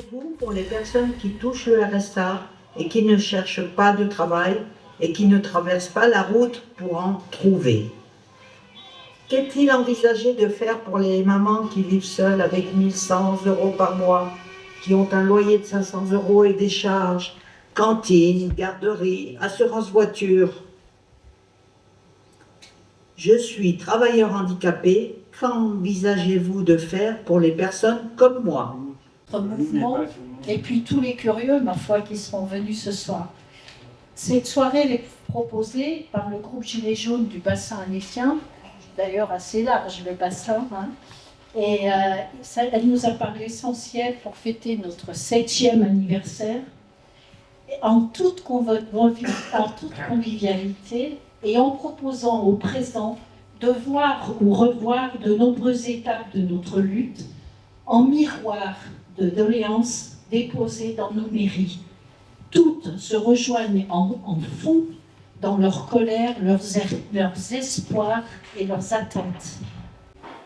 Qu'avez-vous pour les personnes qui touchent le RSA et qui ne cherchent pas de travail et qui ne traversent pas la route pour en trouver? Qu'est-il envisagé de faire pour les mamans qui vivent seules avec 1 100 € par mois, qui ont un loyer de 500 € et des charges, cantine, garderie, assurance voiture? Je suis travailleur handicapé. Qu'envisagez-vous de faire pour les personnes comme moi? Notre mouvement, et puis tous les curieux, ma foi, qui seront venus ce soir. Cette soirée est proposée par le groupe Gilets jaunes du bassin aléfien, d'ailleurs assez large le bassin, et elle nous a paru essentielle pour fêter notre 7e anniversaire, en toute convivialité, et en proposant au présent de voir ou revoir de nombreuses étapes de notre lutte en miroir de doléances déposées dans nos mairies. Toutes se rejoignent en fond dans leur colère, leurs espoirs et leurs attentes.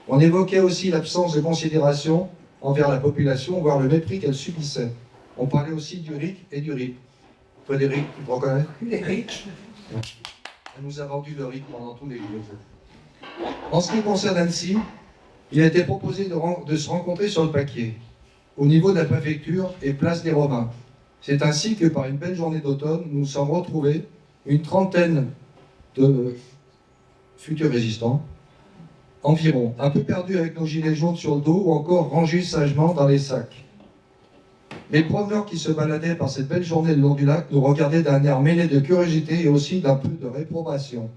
On évoquait aussi l'absence de considération envers la population, voire le mépris qu'elle subissait. On parlait aussi du RIC et du RIP. Frédéric, tu te reconnais? Eric. Elle nous a vendu le RIC pendant tous les jours. En ce qui concerne Annecy, il a été proposé de se rencontrer sur le Paquier, au niveau de la préfecture et place des Romains. C'est ainsi que par une belle journée d'automne, nous nous sommes retrouvés, une trentaine de futurs résistants, environ, un peu perdus avec nos gilets jaunes sur le dos ou encore rangés sagement dans les sacs. Les promeneurs qui se baladaient par cette belle journée le long du lac nous regardaient d'un air mêlé de curiosité et aussi d'un peu de réprobation.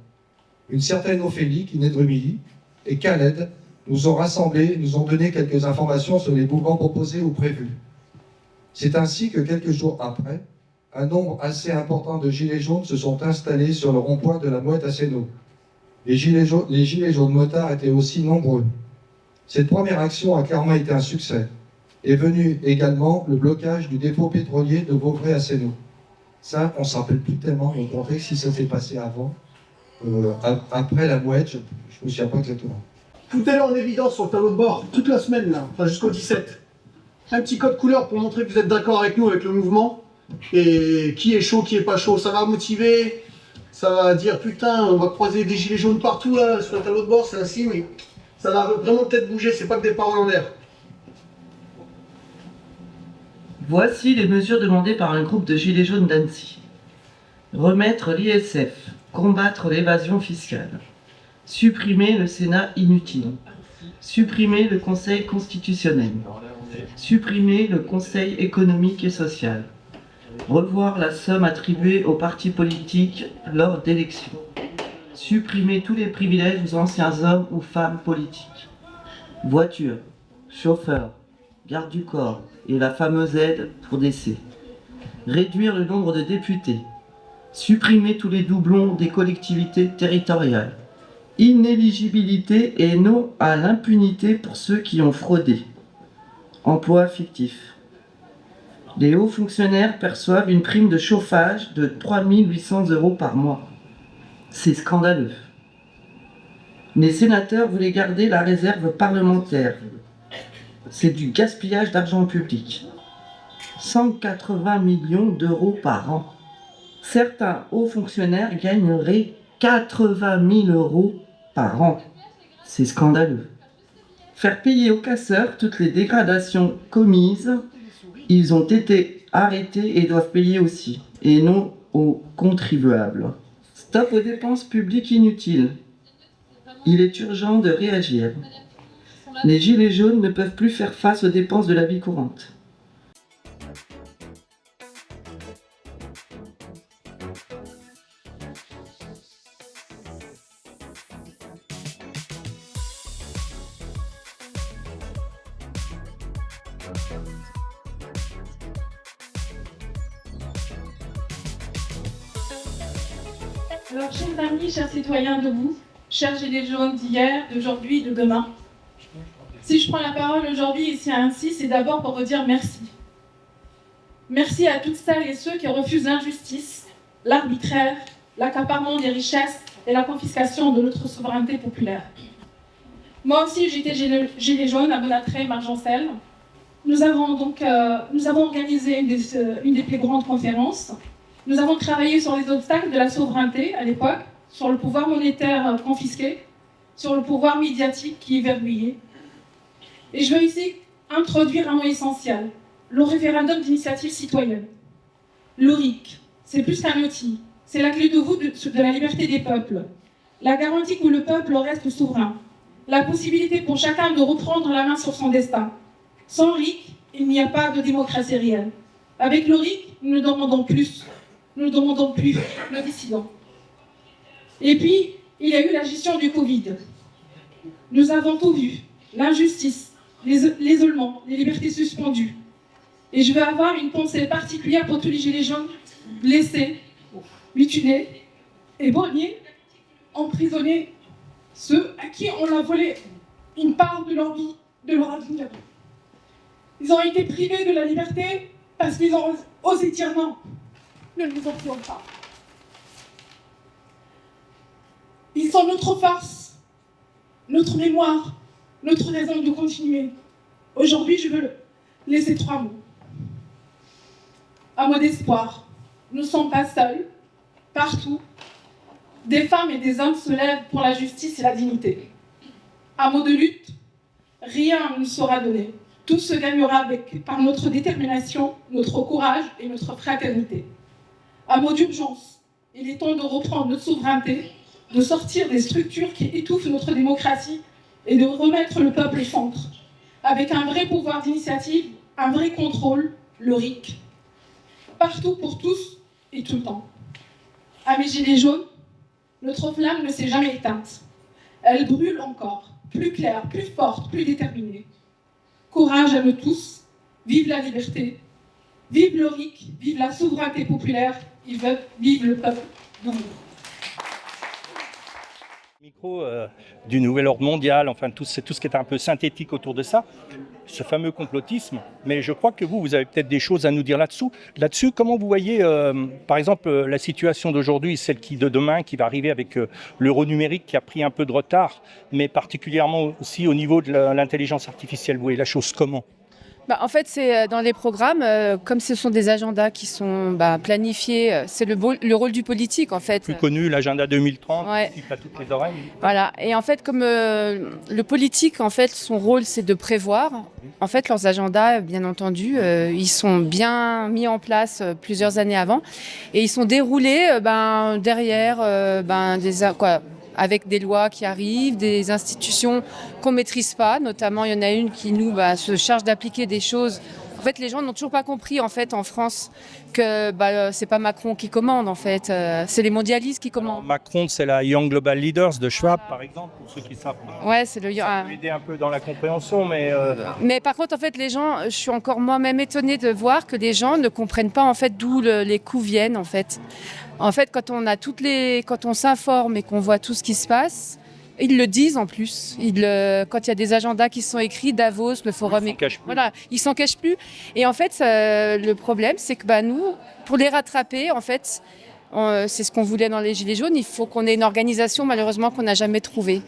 Une certaine Ophélie, qui naît de Rumilly, et Khaled nous ont rassemblés, nous ont donné quelques informations sur les mouvements proposés ou prévus. C'est ainsi que quelques jours après, un nombre assez important de gilets jaunes se sont installés sur le rond-point de la Mouette à Sénaux. Les gilets jaunes motards étaient aussi nombreux. Cette première action a clairement été un succès. Est venu également le blocage du dépôt pétrolier de Vauvray à Sénaux. Ça, on ne s'en rappelle plus tellement, au contexte, si ça s'est passé avant. Après la Mouette, je ne me souviens pas exactement. Foutez-le en évidence sur le tableau de bord, toute la semaine, là, enfin jusqu'au 17. Un petit code couleur pour montrer que vous êtes d'accord avec nous, avec le mouvement. Et qui est chaud, qui est pas chaud, ça va motiver. Ça va dire, putain, on va croiser des gilets jaunes partout, là, sur le tableau de bord, c'est un signe. Mais ça va vraiment peut-être bouger, c'est pas que des paroles en l'air. Voici les mesures demandées par un groupe de gilets jaunes d'Annecy. Remettre l'ISF, combattre l'évasion fiscale, supprimer le Sénat inutile, supprimer le Conseil constitutionnel, supprimer le Conseil économique et social, revoir la somme attribuée aux partis politiques lors d'élections, supprimer tous les privilèges aux anciens hommes ou femmes politiques, voiture, chauffeur, garde du corps et la fameuse aide pour décès, réduire le nombre de députés, supprimer tous les doublons des collectivités territoriales, inéligibilité et non à l'impunité pour ceux qui ont fraudé, emploi fictif. Les hauts fonctionnaires perçoivent une prime de chauffage de 3 800 € par mois. C'est scandaleux. Les sénateurs voulaient garder la réserve parlementaire. C'est du gaspillage d'argent public. 180 millions d'euros par an. Certains hauts fonctionnaires gagneraient 80 000 € par an. C'est scandaleux. Faire payer aux casseurs toutes les dégradations commises. Ils ont été arrêtés et doivent payer aussi, et non aux contribuables. Stop aux dépenses publiques inutiles. Il est urgent de réagir. Les gilets jaunes ne peuvent plus faire face aux dépenses de la vie courante. Alors, chers amis, chers citoyens debout, chers gilets jaunes d'hier, d'aujourd'hui, de demain, si je prends la parole aujourd'hui ici à Annecy, c'est d'abord pour vous dire merci. Merci à toutes celles et ceux qui refusent l'injustice, l'arbitraire, l'accaparement des richesses et la confiscation de notre souveraineté populaire. Moi aussi, j'étais gilet jaune à Bonatrey, Margencel. nous avons organisé une des plus grandes conférences. Nous avons travaillé sur les obstacles de la souveraineté à l'époque, sur le pouvoir monétaire confisqué, sur le pouvoir médiatique qui est verrouillé. Et je veux ici introduire un mot essentiel, le référendum d'initiative citoyenne. Le RIC, c'est plus qu'un outil, c'est la clé de voûte de la liberté des peuples, la garantie que le peuple reste souverain, la possibilité pour chacun de reprendre la main sur son destin. Sans RIC, il n'y a pas de démocratie réelle. Avec le RIC, nous ne demandons plus le dissident. Et puis, il y a eu la gestion du Covid. Nous avons tout vu, l'injustice, l'isolement, les libertés suspendues. Et je veux avoir une pensée particulière pour tous les gilets jaunes blessés, mutilés, éborgnés, emprisonnés, ceux à qui on a volé une part de leur vie, de leur avenir. Ils ont été privés de la liberté parce qu'ils ont osé dire non. Ne les en prions pas. Ils sont notre force, notre mémoire, notre raison de continuer. Aujourd'hui, je veux laisser 3 mots. Un mot d'espoir. Nous ne sommes pas seuls. Partout, des femmes et des hommes se lèvent pour la justice et la dignité. Un mot de lutte. Rien ne sera donné. Tout se gagnera par notre détermination, notre courage et notre fraternité. Un mot d'urgence. Il est temps de reprendre notre souveraineté, de sortir des structures qui étouffent notre démocratie et de remettre le peuple au centre, avec un vrai pouvoir d'initiative, un vrai contrôle, le RIC. Partout pour tous et tout le temps. À mes gilets jaunes, notre flamme ne s'est jamais éteinte. Elle brûle encore, plus claire, plus forte, plus déterminée. Courage à nous tous, vive la liberté, vive le RIC, vive la souveraineté populaire, vive le peuple debout. Micro du nouvel ordre mondial, enfin tout ce qui est un peu synthétique autour de ça, ce fameux complotisme. Mais je crois que vous avez peut-être des choses à nous dire là-dessus. Comment vous voyez, par exemple, la situation d'aujourd'hui, celle de demain, qui va arriver avec l'euro numérique qui a pris un peu de retard, mais particulièrement aussi au niveau de l'intelligence artificielle. Vous voyez la chose comment ? En fait, c'est dans les programmes, comme ce sont des agendas qui sont planifiés, c'est le rôle du politique, en fait. Plus connu, l'agenda 2030, ouais. Qui siffle à toutes les oreilles. Voilà. Et en fait, comme le politique, en fait, son rôle, c'est de prévoir. En fait, leurs agendas, bien entendu, ils sont bien mis en place plusieurs années avant. Et ils sont déroulés derrière avec des lois qui arrivent, des institutions qu'on ne maîtrise pas. Notamment, il y en a une qui, nous, se charge d'appliquer des choses. En fait, les gens n'ont toujours pas compris, en fait, en France, que c'est pas Macron qui commande, en fait. C'est les mondialistes qui commandent. Macron, c'est la Young Global Leaders de Schwab, par exemple, pour ceux qui savent. Ouais, c'est le... Ça peut aider un peu dans la compréhension, mais... Mais par contre, en fait, les gens, je suis encore moi-même étonnée de voir que les gens ne comprennent pas, en fait, d'où les coûts viennent, en fait. En fait, quand on s'informe et qu'on voit tout ce qui se passe, ils le disent en plus. Quand il y a des agendas qui sont écrits, Davos, le Forum... Ils s'en cachent plus. Et en fait, le problème, c'est que nous, pour les rattraper, en fait, c'est ce qu'on voulait dans les Gilets jaunes, il faut qu'on ait une organisation, malheureusement, qu'on n'a jamais trouvée.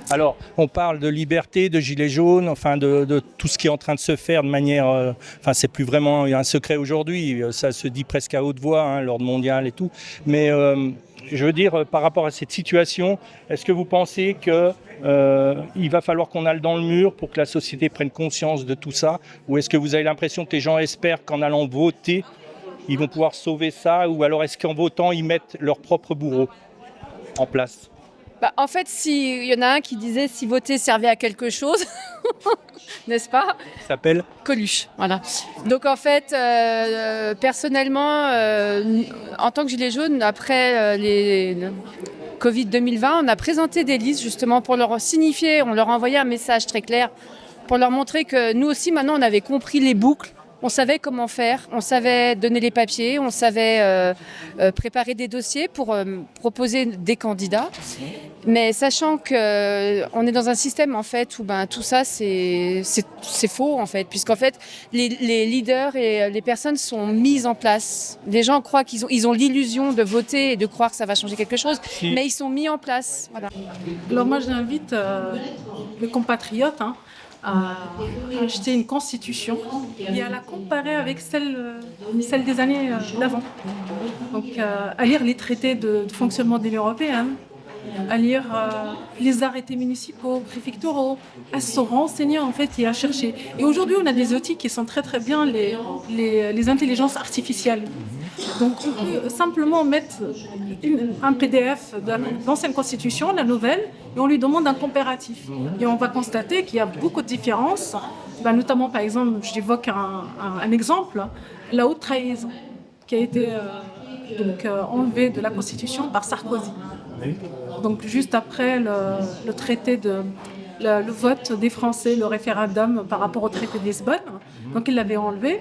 Alors, on parle de liberté, de Gilets jaunes, enfin de tout ce qui est en train de se faire de manière... c'est plus vraiment un secret aujourd'hui, ça se dit presque à haute voix, l'ordre mondial et tout. Mais je veux dire, par rapport à cette situation, est-ce que vous pensez qu'il va falloir qu'on aille dans le mur pour que la société prenne conscience de tout ça? Ou est-ce que vous avez l'impression que les gens espèrent qu'en allant voter, ils vont pouvoir sauver ça? Ou alors est-ce qu'en votant, ils mettent leur propre bourreau en place? En fait, il y en a un qui disait si voter servait à quelque chose, n'est-ce pas? Ça s'appelle Coluche, voilà. Donc en fait, personnellement, en tant que gilet jaune, après les Covid 2020, on a présenté des listes justement pour leur signifier, on leur a envoyé un message très clair pour leur montrer que nous aussi maintenant on avait compris les boucles. On savait comment faire, on savait donner les papiers, on savait préparer des dossiers pour proposer des candidats. Mais sachant qu'on est dans un système en fait où tout ça c'est faux en fait, puisqu'en fait les leaders et les personnes sont mises en place. Les gens croient qu'ils ont l'illusion de voter et de croire que ça va changer quelque chose, mais ils sont mis en place. Voilà. Alors moi j'invite mes compatriotes à acheter une constitution et à la comparer avec celle des années d'avant. Donc à lire les traités de fonctionnement de l'Union européenne, à lire les arrêtés municipaux, préfectoraux, à se renseigner en fait et à chercher. Et aujourd'hui, on a des outils qui sont très très bien, les intelligences artificielles. Donc on peut simplement mettre un PDF de l'ancienne constitution, la nouvelle, et on lui demande un comparatif. Et on va constater qu'il y a beaucoup de différences, notamment par exemple, j'évoque un exemple, la haute trahison, qui a été enlevée de la constitution par Sarkozy. Donc juste après le traité le vote des Français, le référendum par rapport au traité de Lisbonne, donc il l'avait enlevé.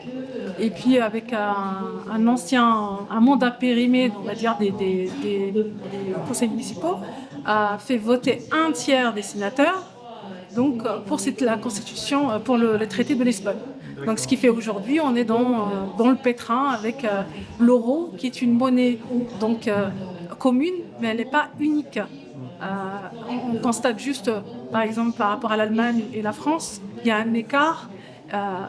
Et puis avec un mandat périmé, on va dire des conseils municipaux, a fait voter un tiers des sénateurs. Donc pour la Constitution, pour le traité de Lisbonne. Donc ce qui fait aujourd'hui, on est dans le pétrin avec l'euro, qui est une monnaie commune, mais elle n'est pas unique. On constate juste, par exemple, par rapport à l'Allemagne et la France, il y a un écart.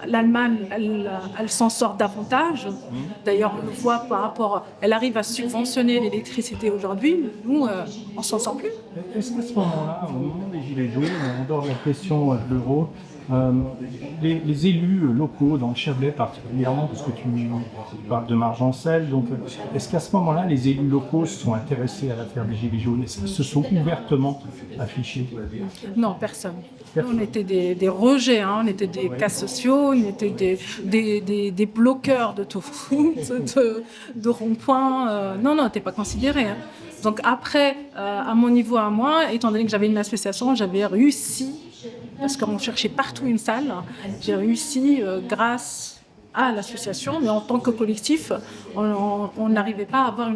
L'Allemagne, elle s'en sort davantage. D'ailleurs, on le voit par rapport... Elle arrive à subventionner l'électricité aujourd'hui. Nous, on s'en sort plus. Est-ce qu'à ce moment-là, au moment des Gilets jaunes, en dehors de la question de l'euro, les élus locaux, dans le Chablais particulièrement, parce que tu parles de Margencel, donc est-ce qu'à ce moment-là, les élus locaux se sont intéressés à l'affaire des Gilets jaunes? Est-ce qu'ils se sont ouvertement affichés? Non, personne. On était des rejets, on était des cas sociaux, on était des bloqueurs de tout, de ronds-points. Non, on n'était pas considérés. Donc après, à mon niveau à moi, étant donné que j'avais une association, j'avais réussi, parce qu'on cherchait partout une salle, j'ai réussi grâce à l'association, mais en tant que collectif, on n'arrivait pas à avoir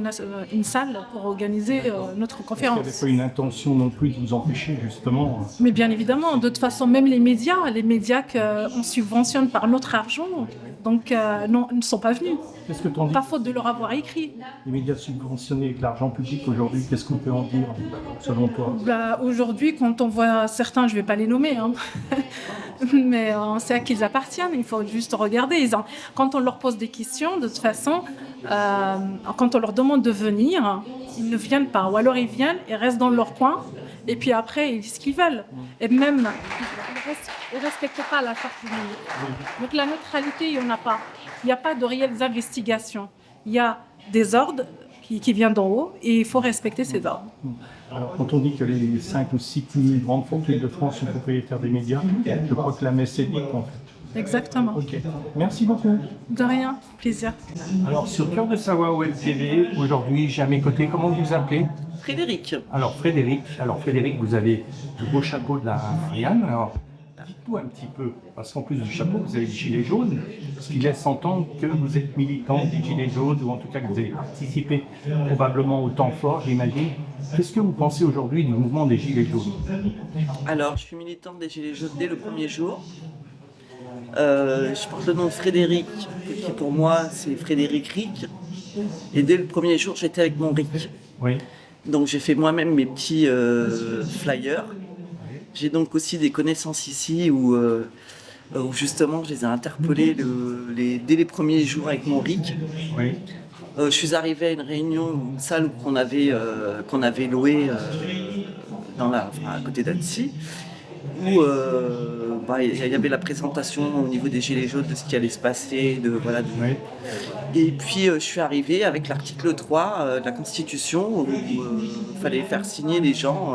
une salle pour organiser notre conférence. Il n'y avait pas une intention non plus de vous empêcher, justement. Mais bien évidemment, de toute façon, même les médias qu'on subventionne par notre argent, donc non, ne sont pas venus. Qu'est-ce que t'en dis? Pas faute de leur avoir écrit. Les médias subventionnés avec l'argent public aujourd'hui, qu'est-ce qu'on peut en dire, selon toi? Aujourd'hui, quand on voit certains, je ne vais pas les nommer, mais on sait à qui ils appartiennent, il faut juste regarder. Quand on leur pose des questions, de toute façon, quand on leur demande de venir, ils ne viennent pas. Ou alors ils viennent et restent dans leur coin, et puis après, ils disent ce qu'ils veulent. Et même, ils ne respectent pas la charte publique. Donc la neutralité, il n'y en a pas. Il n'y a pas de réelles investigations. Il y a des ordres qui viennent d'en haut, et il faut respecter ces ordres. Alors, quand on dit que les 5 ou 6 plus grandes fortunes de France sont propriétaires des médias, je crois que la messe est dite, en fait. Exactement. Ok. Merci beaucoup. De rien, plaisir. Alors, sur Cœur de Savoie Web TV, aujourd'hui, j'ai à mes côtés, comment vous appelez? Frédéric. Alors, Frédéric, vous avez le beau chapeau de la Marianne. Alors, dites-nous un petit peu, parce qu'en plus du chapeau, vous avez des gilets jaunes, ce qui laisse entendre que vous êtes militant des gilets jaunes, ou en tout cas que vous avez participé probablement au temps fort, j'imagine. Qu'est-ce que vous pensez aujourd'hui du mouvement des gilets jaunes? Alors, je suis militante des gilets jaunes dès le premier jour. Je porte le nom de Frédéric, qui pour moi c'est Frédéric Ric. Et dès le premier jour, j'étais avec mon Ric. Oui. Donc j'ai fait moi-même mes petits flyers. J'ai donc aussi des connaissances ici où justement je les ai interpellés dès les premiers jours avec mon Ric. Oui. Je suis arrivé à une réunion, une salle qu'on avait louée à côté d'Annecy, où il y avait la présentation au niveau des Gilets jaunes de ce qui allait se passer. Oui. Et puis je suis arrivé avec l'article 3 de la Constitution où il fallait faire signer les gens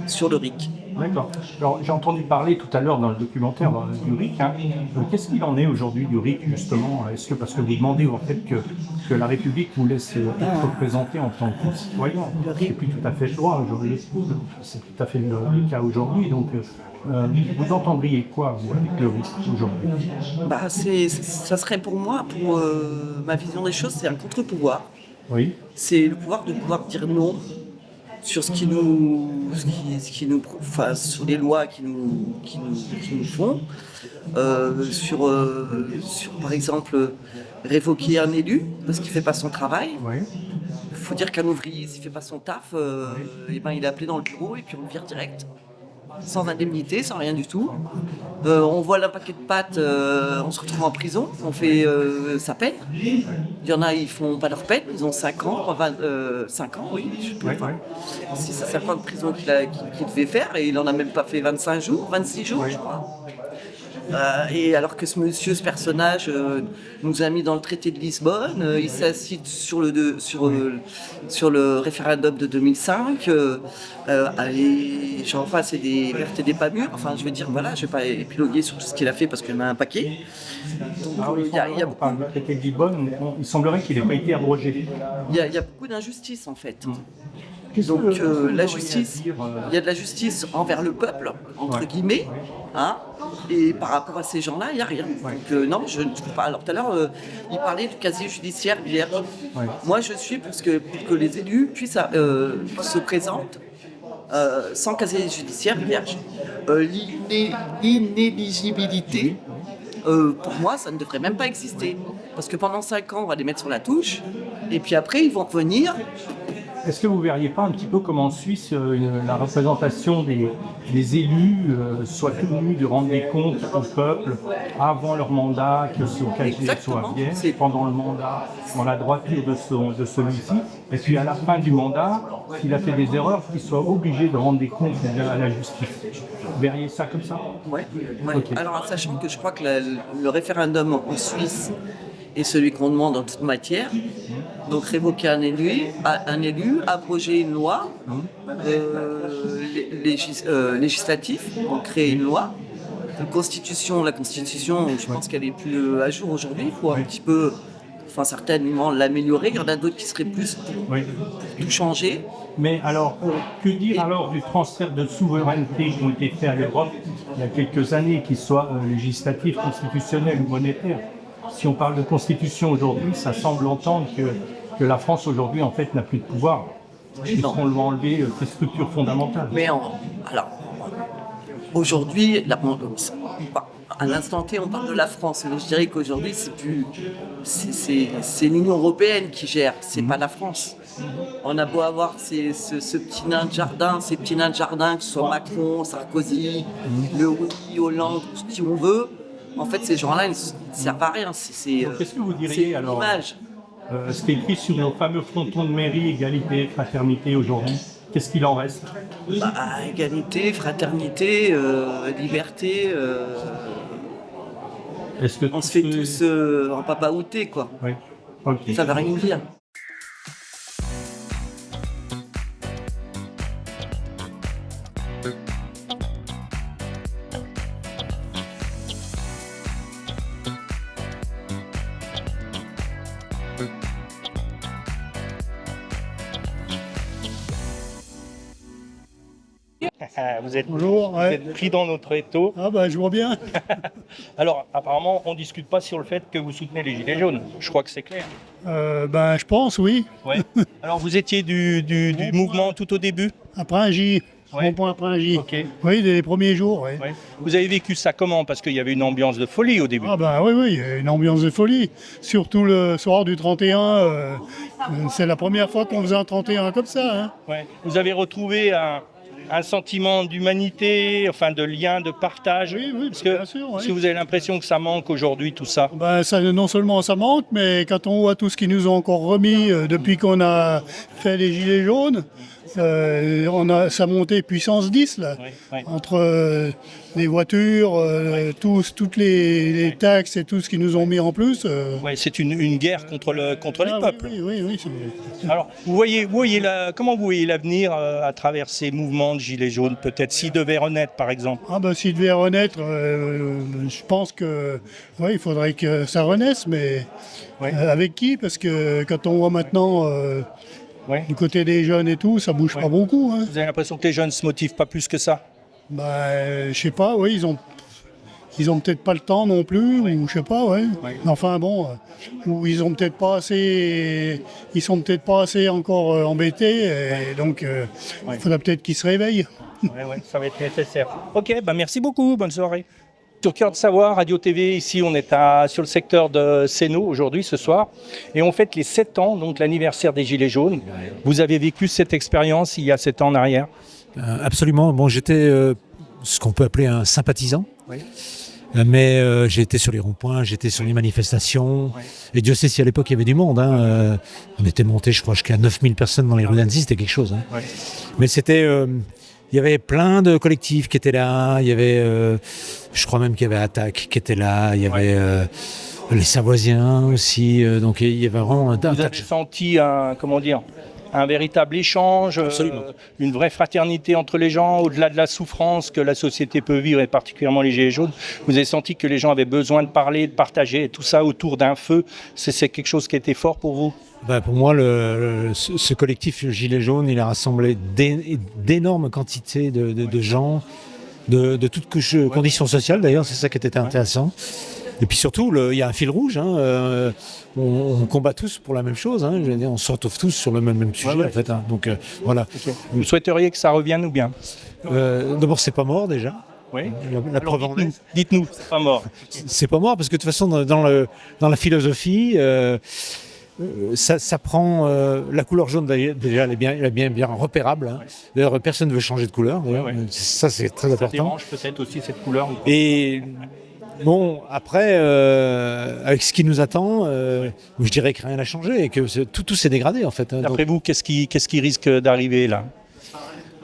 sur le RIC. D'accord. Alors j'ai entendu parler tout à l'heure dans le documentaire du RIC. Qu'est-ce qu'il en est aujourd'hui du RIC justement? Est-ce que parce que vous demandez en fait que la République vous laisse être représenté en tant que citoyen, c'est plus tout à fait le droit aujourd'hui. C'est tout à fait le cas aujourd'hui. Donc vous entendriez quoi vous avec le RIC aujourd'hui? Ça serait pour moi, pour ma vision des choses, c'est un contre-pouvoir. Oui. C'est le pouvoir de pouvoir dire non sur sur les lois qui nous font, sur par exemple révoquer un élu parce qu'il fait pas son travail. Oui. Il faut dire qu'un ouvrier, s'il fait pas son taf, il est appelé dans le bureau et puis on le vire direct. sans indemnité, sans rien du tout. On voit un paquet de pâtes, on se retrouve en prison, on fait sa peine. Il y en a, ils font pas leur peine, ils ont 5 ans, 5 ans, oui. C'est 5 ans de prison qu'il devait faire et il en a même pas fait 25 jours, 26 jours, je crois. Et alors que ce personnage nous a mis dans le traité de Lisbonne, il s'est assis sur le référendum de 2005, c'est des vertes et des pas mûres. Enfin, je veux dire, voilà, je vais pas épiloguer sur tout ce qu'il a fait parce qu'il y en a un paquet. Donc, il y a on parle du traité de Lisbonne, il semblerait qu'il n'ait pas été abrogé. Il y a beaucoup d'injustices en fait. Donc la justice, il y a de la justice envers le peuple, entre guillemets, hein, et par rapport à ces gens-là, il n'y a rien. Donc non, je ne trouve pas. Alors tout à l'heure, il parlait du casier judiciaire vierge. Moi, je suis pour que les élus puissent se présentent sans casier judiciaire vierge. L'inéligibilité, pour moi, ça ne devrait même pas exister. Parce que pendant 5 ans, on va les mettre sur la touche, et puis après, ils vont revenir. Est-ce que vous ne verriez pas un petit peu comme en Suisse, la représentation des élus soit tenue de rendre des comptes au peuple avant leur mandat, que ce casier soit vierge, pendant le mandat, dans la droiture de celui-ci, et puis à la fin du mandat, s'il a fait des erreurs, qu'il soit obligé de rendre des comptes à la justice. Vous verriez ça comme ça? Oui. Okay. Alors, sachant que je crois que le référendum en Suisse est celui qu'on demande en toute matière. Donc révoquer un élu, abroger une loi législative, donc créer une loi. La Constitution, je pense qu'elle est plus à jour aujourd'hui. Il faut un petit peu, certainement l'améliorer. Il y en a d'autres qui seraient plus pour tout changer. Mais alors, que dire alors du transfert de souveraineté qui ont été faits à l'Europe il y a quelques années, qu'ils soient législatifs, constitutionnels ou monétaires? Si on parle de constitution aujourd'hui, ça semble entendre que la France aujourd'hui en fait n'a plus de pouvoir. Puisqu'on lui a enlevé ses structures fondamentales. Mais aujourd'hui, à l'instant T, on parle de la France, mais je dirais qu'aujourd'hui, c'est l'Union européenne qui gère, c'est pas la France. On a beau avoir ce petit nain de jardin, ces petits nains de jardin, que ce soit Macron, Sarkozy, Le Hollande, tout ce qu'on veut. En fait, ces gens-là, ils ne servent à rien. Qu'est-ce que vous diriez alors ce qui est écrit sur nos fameux frontons de mairie, égalité, fraternité aujourd'hui, qu'est-ce qu'il en reste? Égalité, fraternité, liberté. On se fait tous en papaouté, quoi. Oui. Okay. Ça ne veut rien dire. Vous êtes pris dans notre étau. Ah bah je vois bien. Alors apparemment on ne discute pas sur le fait que vous soutenez les Gilets jaunes. Je crois que c'est clair. Je pense oui. Ouais. Alors vous étiez du mouvement tout au début? À Pringy. Rond-point à Pringy. Okay. Oui, dès les premiers jours. Oui. Ouais. Vous avez vécu ça comment? Parce qu'il y avait une ambiance de folie au début. Ah oui, une ambiance de folie. Surtout le soir du 31. C'est la première fois qu'on faisait un 31 comme ça. Hein. Ouais. Vous avez retrouvé un sentiment d'humanité, de lien, de partage. Oui, bien sûr. Est-ce que vous avez l'impression que ça manque aujourd'hui, tout ça? Non seulement ça manque, mais quand on voit tout ce qu'ils nous ont encore remis depuis qu'on a fait les Gilets jaunes, ça montait puissance 10 là, entre les voitures, toutes les taxes et tout ce qu'ils nous ont mis en plus. C'est une guerre contre les peuples. Oui. Alors, comment vous voyez l'avenir à travers ces mouvements de Gilets jaunes, peut-être, s'ils devaient renaître, par exemple? S'ils devaient renaître, je pense que il faudrait que ça renaisse, mais avec qui? Parce que quand on voit maintenant du côté des jeunes et tout, ça bouge pas beaucoup. Hein. Vous avez l'impression que les jeunes ne se motivent pas plus que ça? Je sais pas, ils ont peut-être pas le temps non plus, ou je sais pas, Enfin bon, ou ils sont peut-être pas assez encore embêtés, et donc il faudra peut-être qu'ils se réveillent. Ça va être nécessaire. Ok, merci beaucoup, bonne soirée. Sur Cœur de Savoie, Radio TV, ici on est sur le secteur de Sénaux aujourd'hui, ce soir, et on fête les 7 ans, donc l'anniversaire des Gilets jaunes. Vous avez vécu cette expérience il y a 7 ans en arrière? Absolument. Bon, j'étais ce qu'on peut appeler un sympathisant. Oui. Mais j'ai été sur les ronds-points, j'étais sur les manifestations. Et Dieu sait si à l'époque il y avait du monde. On était monté, je crois, jusqu'à 9000 personnes dans les rues d'Annecy, c'était quelque chose. Mais c'était... il y avait plein de collectifs qui étaient là. Il y avait, je crois même qu'il y avait Attaque qui était là. Il y avait les Savoisiens aussi. Donc il y avait vraiment un tas Vous de avez senti un véritable échange, une vraie fraternité entre les gens, au-delà de la souffrance que la société peut vivre, et particulièrement les Gilets jaunes. Vous avez senti que les gens avaient besoin de parler, de partager, et tout ça autour d'un feu. C'est quelque chose qui était fort pour vous? Pour moi, ce collectif Gilets jaunes, il a rassemblé d'énormes quantités de gens, de toutes conditions sociales d'ailleurs, c'est ça qui était intéressant. Et puis surtout, il y a un fil rouge, on combat tous pour la même chose, je veux dire, on se retrouve tous sur le même sujet en fait. Donc voilà. Okay. Vous souhaiteriez que ça revienne ou bien? D'abord, c'est pas mort déjà. Oui. La preuve en est. Dites-nous, c'est pas mort. C'est pas mort parce que de toute façon, dans la philosophie, ça prend la couleur jaune déjà, elle est bien repérable. D'ailleurs, personne ne veut changer de couleur. Ça, c'est très important. Ça dérange peut-être aussi cette couleur. Et bon, après, avec ce qui nous attend, je dirais que rien n'a changé et que tout s'est dégradé en fait. D'après vous, qu'est-ce qui risque d'arriver là?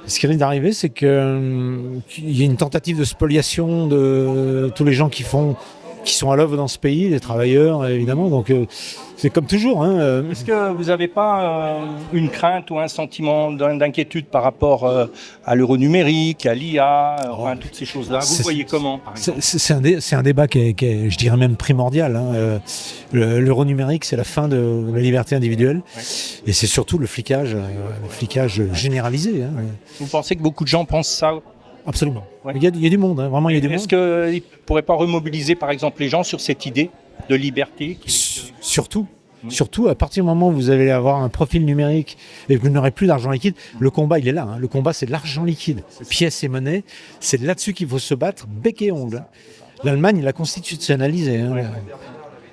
Ce qui risque d'arriver, c'est qu'il y ait une tentative de spoliation de tous les gens qui sont à l'œuvre dans ce pays, les travailleurs évidemment. Donc c'est comme toujours. Est-ce que vous n'avez pas une crainte ou un sentiment d'inquiétude par rapport à l'euro numérique, à l'IA, toutes ces choses-là? Vous voyez comment, par exemple? C'est un débat qui est, je dirais même primordial. L'euro numérique, c'est la fin de la liberté individuelle. Et c'est surtout le flicage généralisé. Vous pensez que beaucoup de gens pensent ça? Absolument. Il y a du monde, vraiment il y a du monde. Est-ce qu'ils ne pourraient pas remobiliser par exemple les gens sur cette idée de liberté Surtout, à partir du moment où vous allez avoir un profil numérique et que vous n'aurez plus d'argent liquide, le combat il est là. Le combat c'est l'argent liquide, pièces et monnaie. C'est là-dessus qu'il faut se battre, bec et ongle. L'Allemagne l'a constitutionnalisé.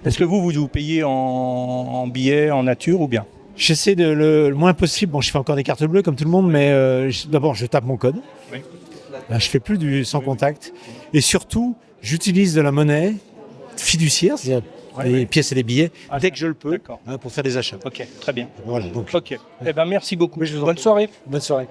Est-ce que vous payez en billets, en nature ou bien? J'essaie le moins possible. Bon, je fais encore des cartes bleues comme tout le monde, mais d'abord je tape mon code. Oui. Là, je fais plus du sans contact. Et surtout, j'utilise de la monnaie fiduciaire, c'est-à-dire les pièces et les billets, dès que je le peux, pour faire des achats. Ok, très bien. Voilà, donc. Ok. Merci beaucoup. Bonne soirée. Bonne soirée.